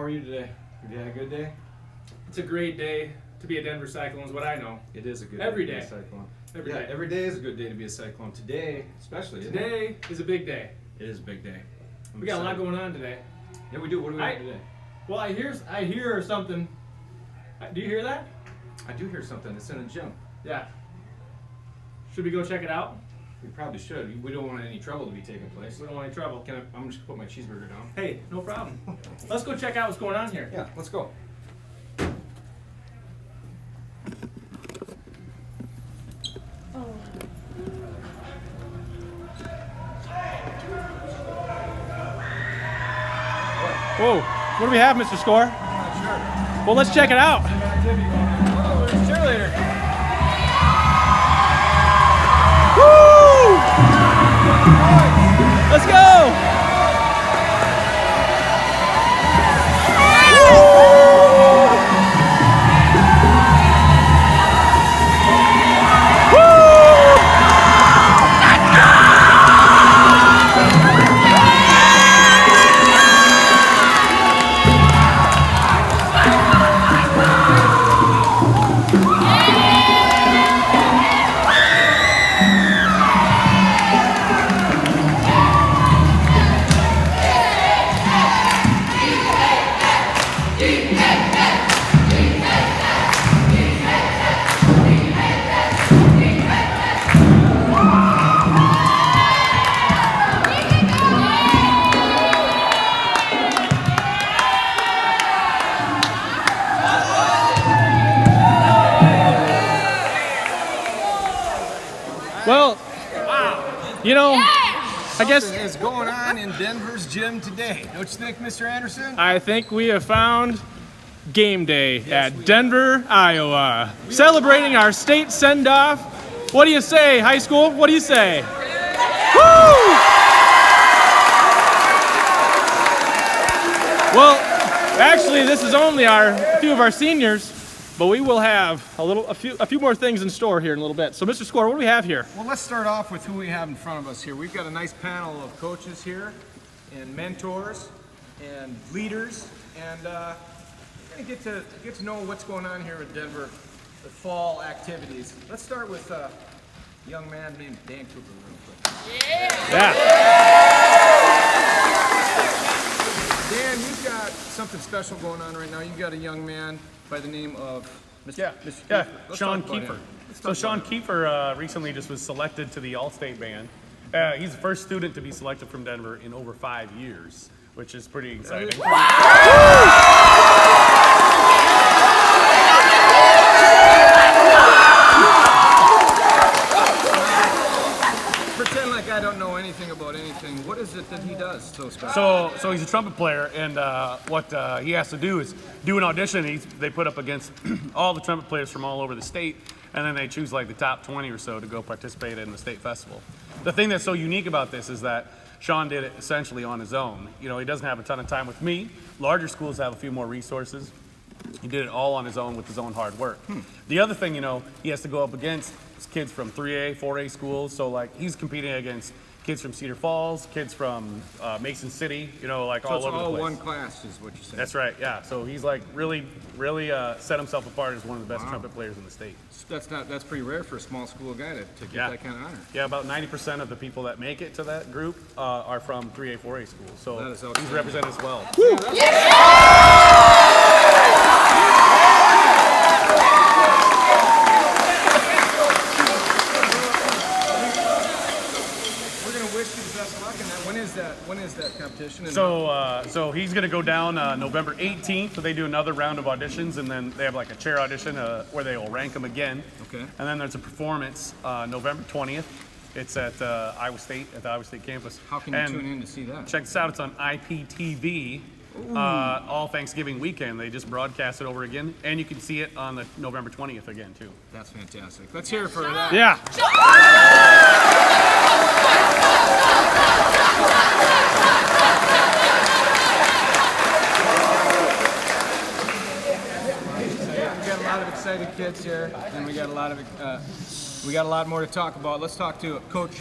How are you today? You had a good day? It's a great day to be a Denver Cyclone is what I know. It is a good Every day day. to be a Cyclone. Every day. Every day is a good day to be a Cyclone. Today, especially. Today is a big day. It is a big day. We got a lot going on today. Yeah, we do. What do we have today? Well, I hear something. Do you hear that? I do hear something. It's in a gym. Yeah. Should we go check it out? We probably should. We don't want any trouble to be taking place. We don't want any trouble. I'm just gonna put my cheeseburger down. Hey, no problem. Let's go check out what's going on here. Yeah, let's go. Whoa, what do we have, Mr. Score? I'm not sure. Well, let's check it out. Oh, there's a cheerleader. Woo! Let's go! Well, you know, I guess Something is going on in Denver's gym today. Don't you think, Mr. Anderson? I think we have found Game Day at Denver, Iowa. Celebrating our state send-off. What do you say, high school? What do you say? Woo! Well, actually, this is only a few of our seniors, but we will have a few more things in store here in a little bit. So, Mr. Score, what do we have here? Well, let's start off with who we have in front of us here. We've got a nice panel of coaches here, and mentors, and leaders, and we're going to get to know what's going on here with Denver, the fall activities. Let's start with a young man named Dan Cooper real quick. Yeah. Dan, you've got something special going on right now. You've got a young man by the name of Mr. Kiefer. Let's Sean talk about Kiefer. him. So Sean Kiefer recently just was selected to the All-State band. He's the first student to be selected from Denver in over 5 years, which is pretty exciting. Pretend like I don't know anything about anything. What is it that he does so special? So he's a trumpet player, and what he has to do is do an audition. They put up against all the trumpet players from all over the state, and then they choose like the top 20 or so to go participate in the state festival. The thing that's so unique about this is that Sean did it essentially on his own. You know, he doesn't have a ton of time with me. Larger schools have a few more resources. He did it all on his own with his own hard work. The other thing, you know, he has to go up against kids from 3A, 4A schools. So like he's competing against kids from Cedar Falls, kids from Mason City, you know, like all over the place. So it's all one class is what you're saying. That's right, yeah. So he's like really set himself apart as one of the best trumpet players in the state. That's pretty rare for a small school guy to get that kind of honor. Yeah, about 90% of the people that make it to that group are from 3A, 4A schools. So That is he's outstanding. represented as well. We're gonna wish you the best of luck in that. When is that competition? And So he's going to go down November 18th. So they do another round of auditions, and then they have like a chair audition where they will rank them again. Okay. And then there's a performance November 20th. It's at Iowa State, at the Iowa State campus. How can you tune in to see that? Check this out. It's on IPTV all Thanksgiving weekend. They just broadcast it over again, and you can see it on the November 20th again too. That's fantastic. Let's hear it for that. Yeah. We got a lot of excited kids here, and we got a lot more to talk about. Let's talk to Coach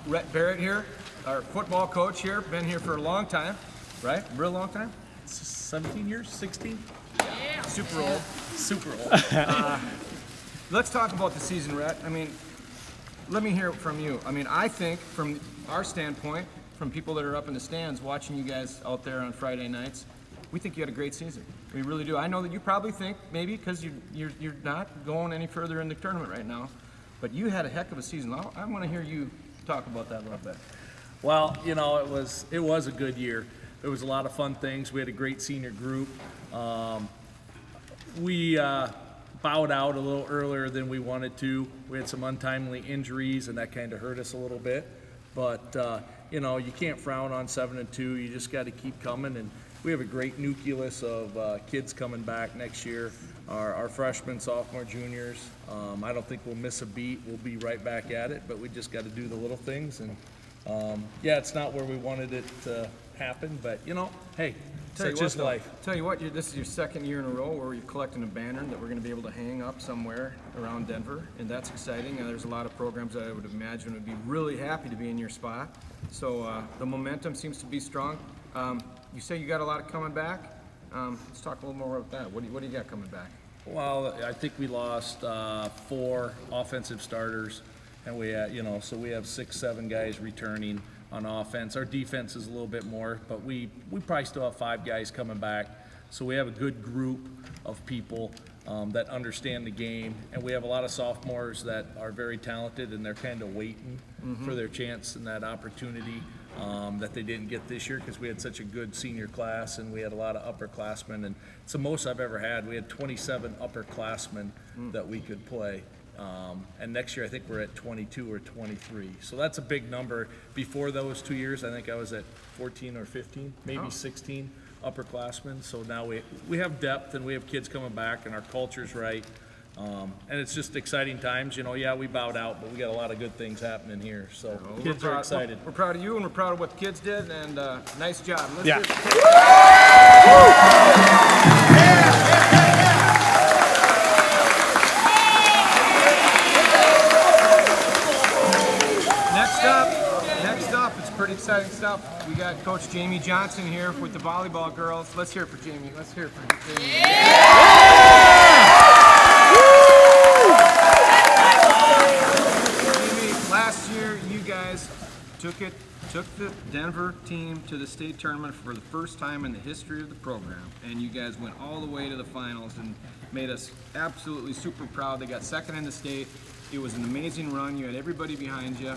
Rhett Barrett here, our football coach here. Been here for a long time, right? Real long time. 17 years, 16. Super old. Super old. Let's talk about the season, Rhett. I mean, let me hear it from you. I mean, I think from our standpoint, from people that are up in the stands watching you guys out there on Friday nights, we think you had a great season. We really do. I know that you probably think, maybe because you're not going any further in the tournament right now, but you had a heck of a season. I want to hear you talk about that a little bit. Well, you know, it was a good year. There was a lot of fun things. We had a great senior group. We bowed out a little earlier than we wanted to. We had some untimely injuries, and that kind of hurt us a little bit. But you know, you can't frown on 7-2. You just got to keep coming. And we have a great nucleus of kids coming back next year. Our freshmen, sophomore, juniors. I don't think we'll miss a beat. We'll be right back at it. But we just got to do the little things. And yeah, it's not where we wanted it to happen. But you know, hey, such is life. Tell you what, this is your second year in a row where you're collecting a banner that we're going to be able to hang up somewhere around Denver, and that's exciting. And there's a lot of programs that I would imagine would be really happy to be in your spot. So the momentum seems to be strong. You say you got a lot of coming back. Let's talk a little more about that. What do you got coming back? Well, I think we lost 4 offensive starters, and we had, you know, so we have 6-7 guys returning on offense. Our defense is a little bit more, but we probably still have 5 guys coming back. So we have a good group of people that understand the game, and we have a lot of sophomores that are very talented, and they're kind of waiting for their chance and that opportunity that they didn't get this year because we had such a good senior class, and we had a lot of upperclassmen, and it's the most I've ever had. We had 27 upperclassmen that we could play. And next year I think we're at 22 or 23. So that's a big number. Before those 2 years, I think I was at 14 or 15, maybe 16 upperclassmen. So now we have depth, and we have kids coming back, and our culture's right. And it's just exciting times. You know, yeah, we bowed out, but we got a lot of good things happening here. So kids are excited. We're proud of you, and we're proud of what the kids did, and nice job. Let's Yeah. Next up, it's pretty exciting stuff. We got Coach Jamie Johnson here with the volleyball girls. Let's hear it for Jamie. Let's hear it for Jamie. Jamie, last year you guys took the Denver team to the state tournament for the first time in the history of the program, and you guys went all the way to the finals and made us absolutely super proud. They got second in the state. It was an amazing run. You had everybody behind you.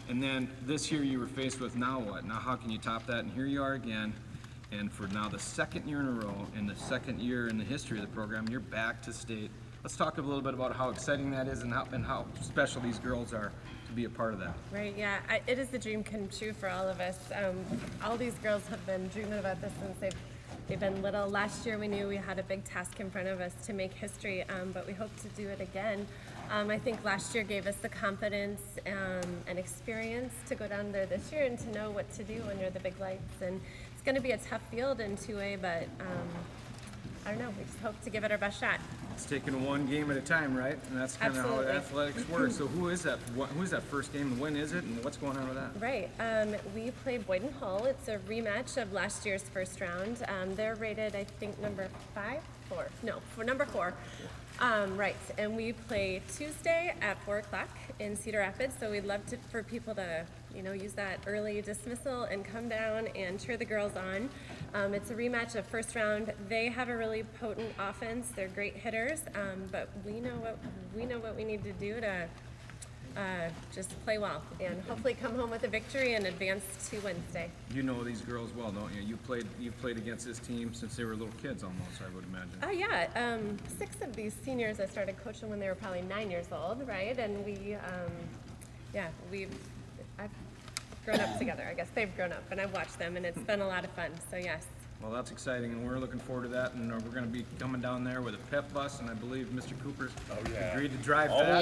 And then this year you were faced with, now what? Now how can you top that? And here you are again. And for now the second year in a row, and the second year in the history of the program, you're back to state. Let's talk a little bit about how exciting that is and how special these girls are to be a part of that. Right, yeah. It is the dream come true for all of us. All these girls have been dreaming about this since they've been little. Last year we knew we had a big task in front of us to make history, but we hope to do it again. I think last year gave us the confidence and experience to go down there this year and to know what to do under the big lights. And it's going to be a tough field in 2A, but I don't know. We just hope to give it our best shot. It's taking one game at a time, right? And that's kind of how athletics works. So who is that? Who's that first game? When is it? And what's going on with that? Right. We play Boyden Hull. It's a rematch of last year's first round. They're rated, I think, number 4. Right, and we play Tuesday at 4 o'clock in Cedar Rapids, so we'd love for people to, use that early dismissal and come down and cheer the girls on. It's a rematch of first round. They have a really potent offense. They're great hitters, but we know what we need to do to just play well and hopefully come home with a victory and advance to Wednesday. You know these girls well, don't you? You've played against this team since they were little kids almost, I would imagine. Oh yeah, 6 of these seniors I started coaching when they were probably 9 years old, right? And I've grown up together. I guess they've grown up, and I've watched them, and it's been a lot of fun. So yes. Well, that's exciting, and we're looking forward to that. And we're going to be coming down there with a pep bus, and I believe Mr. Cooper's agreed to drive that.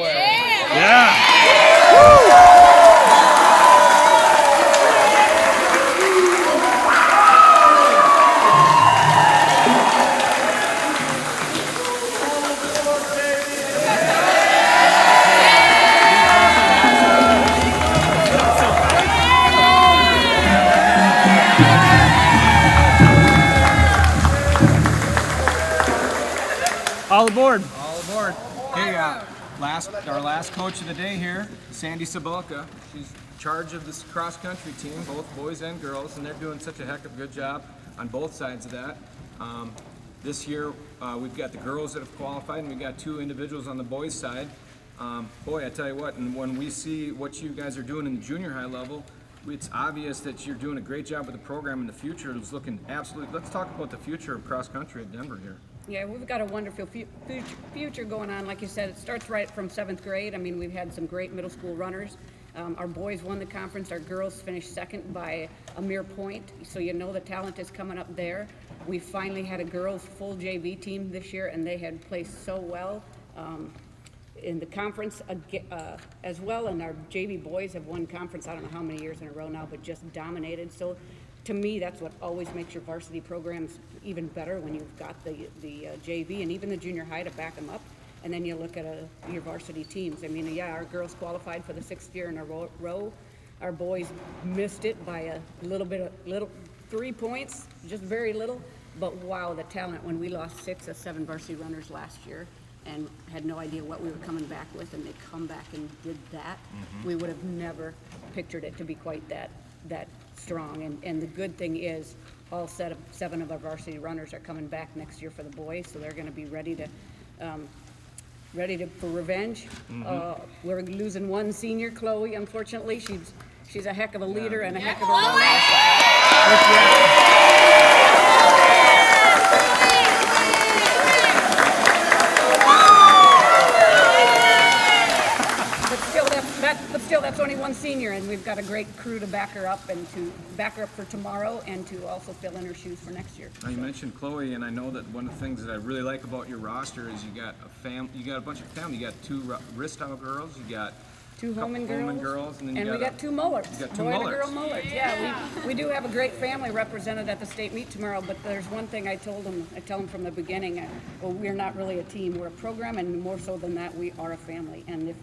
All aboard. All aboard. Hey, our last coach of the day here, Sandy Sabalka. She's in charge of this cross-country team, both boys and girls, and they're doing such a heck of a good job on both sides of that. This year, we've got the girls that have qualified, and we've got 2 individuals on the boys' side. Boy, I tell you what, and when we see what you guys are doing in the junior high level, it's obvious that you're doing a great job with the program in the future. It's looking absolutely. Let's talk about the future of cross-country at Denver here. Yeah, we've got a wonderful future going on. Like you said, it starts right from 7th grade. I mean, we've had some great middle school runners. Our boys won the conference. Our girls finished second by a mere point. So you know the talent is coming up there. We finally had a girls full JV team this year, and they had placed so well in the conference as well. And our JV boys have won conference, I don't know how many years in a row now, but just dominated. So to me, that's what always makes your varsity programs even better, when you've got the JV and even the junior high to back them up. And then you look at your varsity teams. I mean, yeah, our girls qualified for the 6th year in a row. Our boys missed it by a little 3 points, just very little. But wow, the talent, when we lost 6 of 7 varsity runners last year and had no idea what we were coming back with, and they come back and did that, we would have never pictured it to be quite that strong. And the good thing is, all 7 of our varsity runners are coming back next year for the boys, so they're going to be ready for revenge. We're losing one senior, Chloe. Unfortunately, she's a heck of a leader and a heck of a runner. But still, that's only one senior, and we've got a great crew to back her up, and to back her up for tomorrow, and to also fill in her shoes for next year. Now, you mentioned Chloe, and I know that one of the things that I really like about your roster is you got a bunch of family. You got 2 Ristow girls, you got 2 Holman girls, and then we got 2 Mullards. You got 2 boy Mullards. and a girl Mullards. Yeah, we do have a great family represented at the state meet tomorrow. But there's one thing I tell them from the beginning. Well, we're not really a team. We're a program, and more so than that, we are a family. And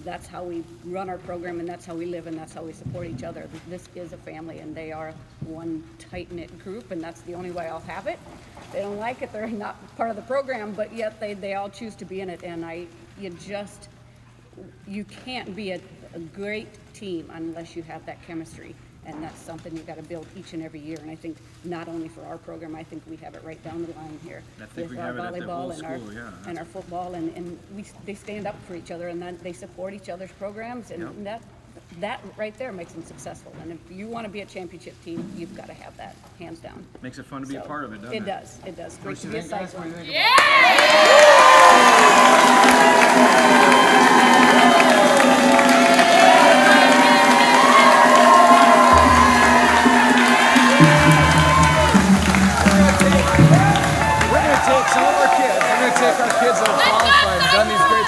that's how we run our program, and that's how we live, and that's how we support each other. This is a family, and they are one tight-knit group, and that's the only way I'll have it. They don't like it; they're not part of the program, but yet they all choose to be in it. And you can't be a great team unless you have that chemistry, and that's something you've got to build each and every year. And I think not only for our program, I think we have it right down the line here with our volleyball and our football, and they stand up for each other, and then they support each other's programs, and that right there makes them successful. And if you want to be a championship team, you've got to have that, hands down. Makes it fun to be a part of it, doesn't it? It does. Great to be a Guys, what do you cyclone.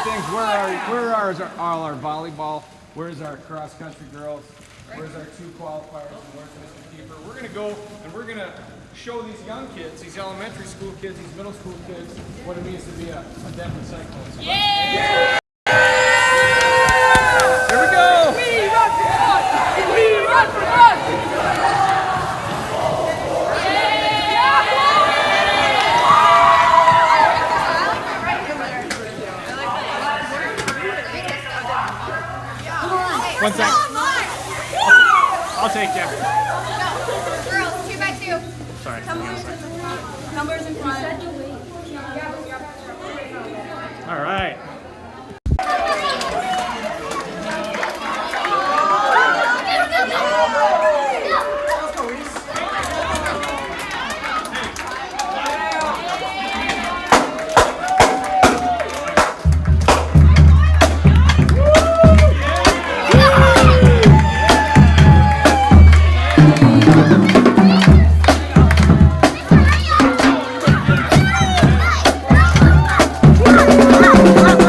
think about all our volleyball? Where's our cross-country girls? Where's our 2 qualifiers? And where's Mr. Keeper? We're going to go and we're going to show these young kids, these elementary school kids, these middle school kids, what it means to be a Denver Cyclone. So yeah! Here we go! We run for God! We run for God! One sec. I'll take you. Girls, 2 by 2. Sorry. Numbers in front. All right. Come on.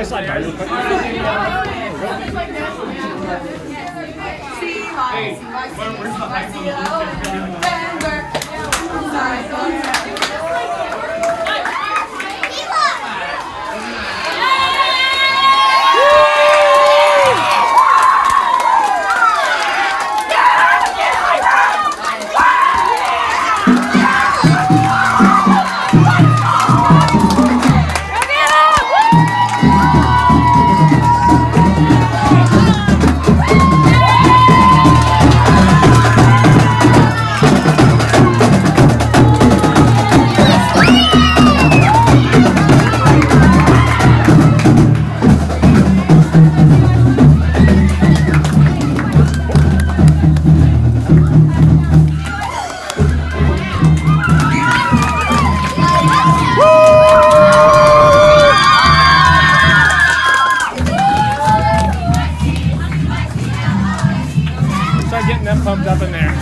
slide by real quick? Where's the high Start getting them pumped up in there.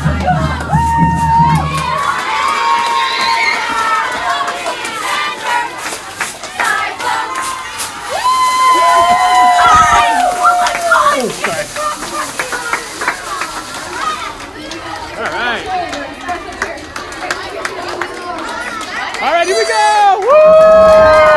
All right, here we go! Woo!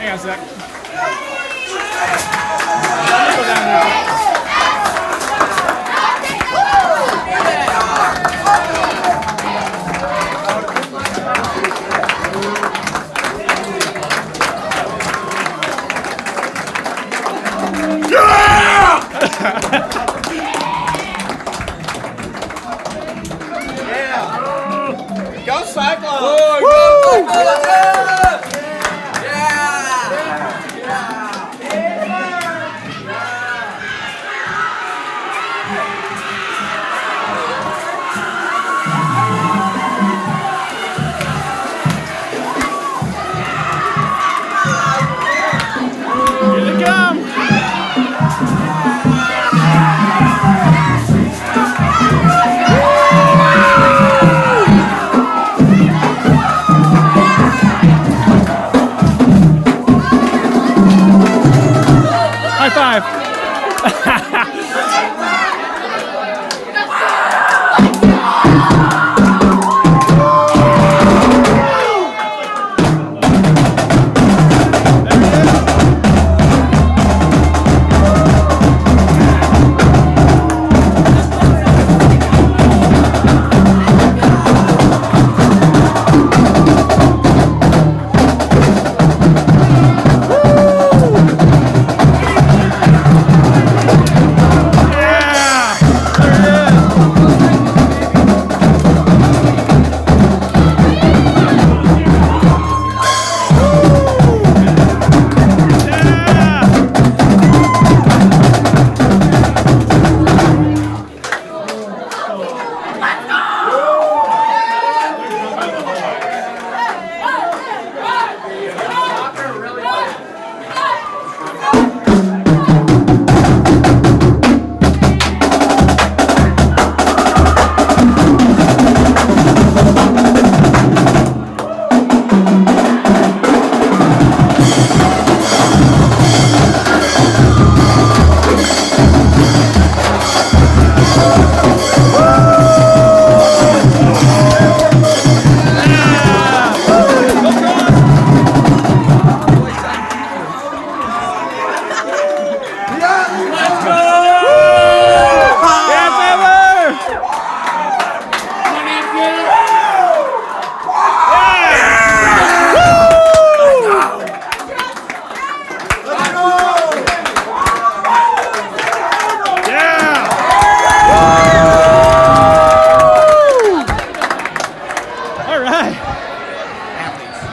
Hang on a sec. Go down there. Go Cyclones! Woo!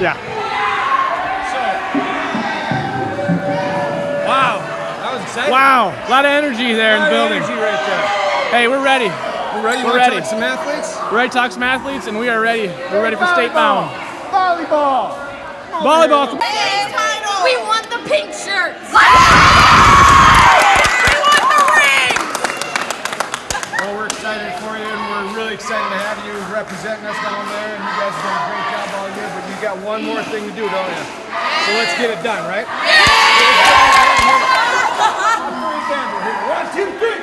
Yeah. Wow, that was exciting. Wow, a lot of energy there in the building. Energy right there. Hey, we're ready. We're ready. We're ready. Some athletes. We're ready to talk some athletes, and we are ready. We're ready for state bound. Volleyball. Volleyball. We won the pink shirts. Well, we're excited for you, and we're really excited to have you representing us down there. And you guys have done a great job all year, but you got one more thing to do, don't you? So let's get it done, right? One, two, three.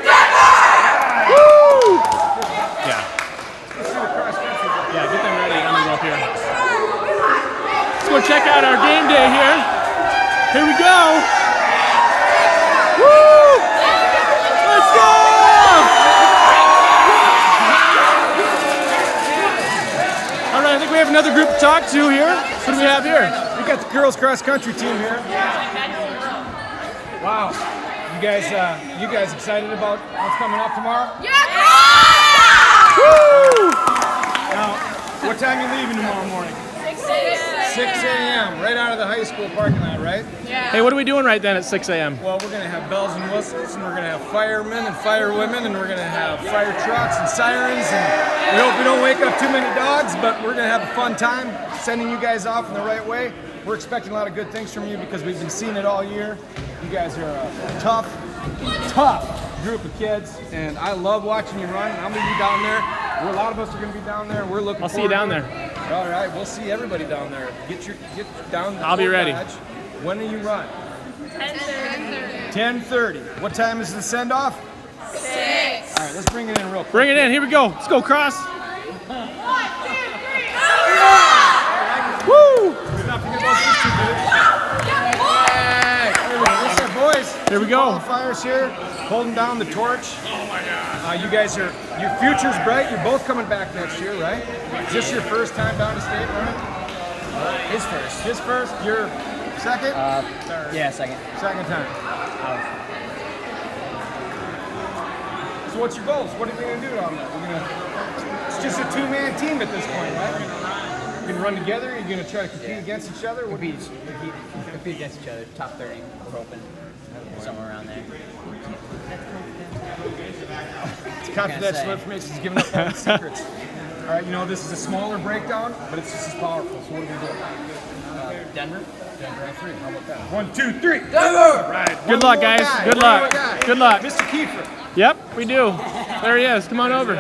Woo! Yeah. Let's do the cross country. Yeah, get them ready. I'm gonna go up here. Let's go check out our game day here. Here we go. Woo! Let's go! All right, I think we have another group to talk to here. What do we have here? We got the girls cross country team here. Wow. You guys excited about what's coming up tomorrow? Woo! Now, what time you leaving tomorrow morning? 6 a.m. right out of the high school parking lot, right? Hey, what are we doing right then at 6 a.m.? Well, we're gonna have bells and whistles, and we're gonna have firemen and firewomen, and we're gonna have fire trucks and sirens, and we hope we don't wake up too many dogs, but we're gonna have a fun time sending you guys off in the right way. We're expecting a lot of good things from you because we've been seeing it all year. You guys are a tough group of kids, and I love watching you run. I'm gonna be down there. A lot of us are gonna be down there. We're looking. I'll see you down forward there. to it. All right, we'll see everybody down there. Get down. I'll be ready. Dodge. When do you run? 10:30. 10:30. What time is the send off? 6. All right, let's bring it in real quick. Bring it in. Here we go. Let's go, Cross. Woo! Not forget about these two dudes. What's up, boys? Here we Two go. Qualifiers here, holding down the torch. Oh my God! You guys are, your future's bright. You're both coming back next year, right? Is this your first time down to state running? His first. His first. Your second? Yeah, second. Second time. So what's your goals? What are we gonna do on that? It's just a two-man team at this point, right? You can run together. You're gonna try to compete against each other. What Compete against each other. Top 30. We're hoping. Somewhere around there. It's confidential information. He's giving up all the secrets. All right, you know this is a smaller breakdown, but it's just as powerful. So what do we do? Denver. Denver 3. How about that? 1, 2, 3. Denver! Right. Good luck, guys. Good luck. Good luck. Mr. Kiefer. Yep, we do. There he is. Come on over.